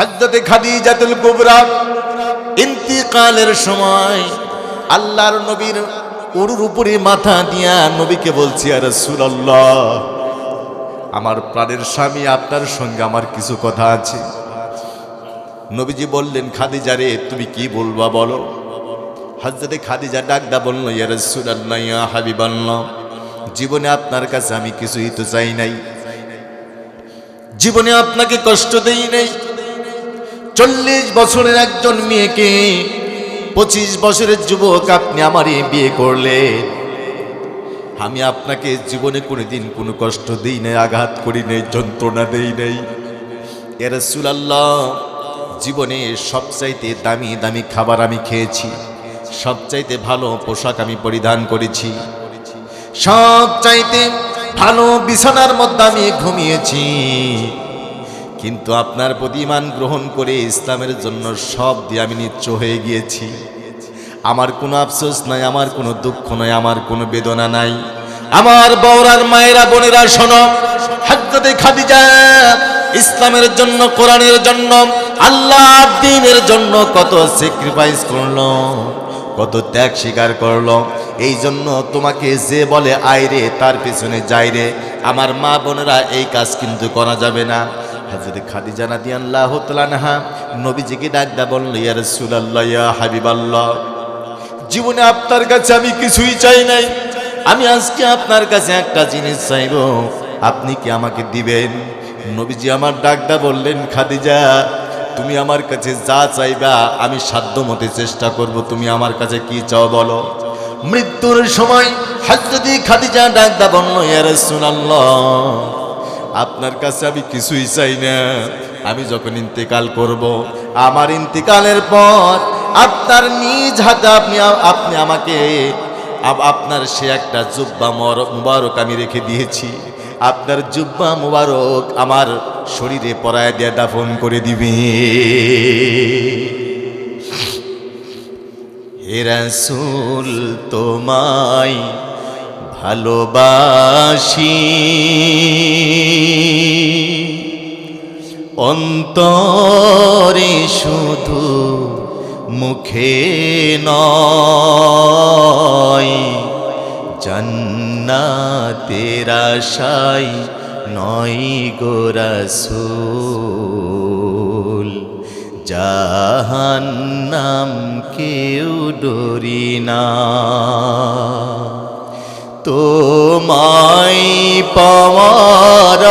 হযরতে খাদিজাতুল কুবরা ইন্তিকালের সময় আল্লাহর নবীর উরুর উপরে মাথা দিয়া নবীকে বলছি, ইয়া রাসূলুল্লাহ, আমার প্রাণের স্বামী আপনার সঙ্গে আমার কিছু কথা আছে। নবীজি বললেন, খাদিজা রে, তুমি কি বলবা বলো। হযরতে খাদিজা ডাকদা বলল, ইয়া রাসূলুল্লাহ, ইয়া হাবিবাল্লাহ, জীবনে আপনার কাছে আমি কিছুই তো চাই নাই, জীবনে আপনাকে কষ্ট দেই নাই। 40 বছরের একজন মেয়েকে 25 বছরের যুবক আপনি আমারে বিয়ে করলেন। আমি আপনাকে জীবনে কোনোদিন কোনো কষ্ট দেই নাই, আঘাত করি নাই, যন্ত্রণা দেই নাই। ইয়া রাসূলুল্লাহ, জীবনে সবচাইতে দামি দামি খাবার আমি খেয়েছি, সবচাইতে ভালো পোশাক আমি পরিধান করেছি, সবচাইতে ভালো বিছানার মধ্যে আমি ঘুমিয়েছি। কিন্তু আপনার প্রতি ঈমান গ্রহণ করে ইসলামের জন্য সব দিয়ে আমি নিচ্ছ হয়ে গিয়েছি। আমার কোনো আফসোস নাই, আমার কোনো দুঃখ নাই, আমার কোনো বেদনা নাই। আমার বউরার মায়েরা বোনেরা শোনো, হযরতে খাদিজা ইসলামের জন্য, কোরআনের জন্য, আল্লাহর দ্বীনের জন্য কত স্যাক্রিফাইস করলো, কত ত্যাগ স্বীকার করলো। এই জন্য তোমাকে যে বলে আইরে তার পিছনে যাইরে, আমার মা বোনেরা এই কাজ কিন্তু করা যাবে না। হযরত খাদিজা রাদিয়াল্লাহু তাআলা আনহা নবীজিকে ডাকদা বলল, ইয়া রাসূলুল্লাহ, ইয়া হাবিবাল্লাহ, জীবনে আপনার কাছে আমি কিছুই চাই নাই, আমি আজকে আপনার কাছে একটা জিনিস চাইব, আপনি কি আমাকে দিবেন? নবীজি আমার ডাকদা বললেন, খাদিজা, তুমি আমার কাছে যা চাইবা আমি সাধ্যমতে চেষ্টা করব, তুমি আমার কাছে কি চাও বলো। মৃত্যুর সময় হযরত খাদিজা ডাকদা বলল, ইয়া রাসূলুল্লাহ, আপনার কাছে আমি কিছুই চাই না, আমি যখন ইন্তেকাল করব, আমার ইন্তেকালের পর আপনার নিজ হাতে আপনি আমাকে আপনার সে একটা জুব্বা মুবারক আমি রেখে দিয়েছি, আপনার জুব্বা মুবারক আমার শরীরে পরায় দিয়ে দাফন করে দিবে। হে রাসূল, তোমায় ভালোবাসি, অন্তরে শুধু, মুখে নয়, জান্নাতের আশায় নয় গো রাসূল, জাহান্নাম কেউ ডরি না। তোমায় পাওয়ার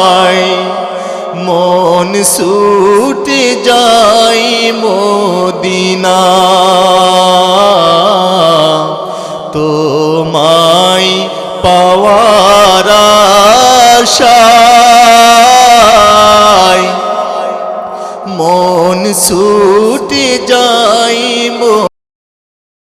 আশায় মন ছুটে যায় মদিনা, তোমায় পাওয়ার আশায় মন ছুটে যায়।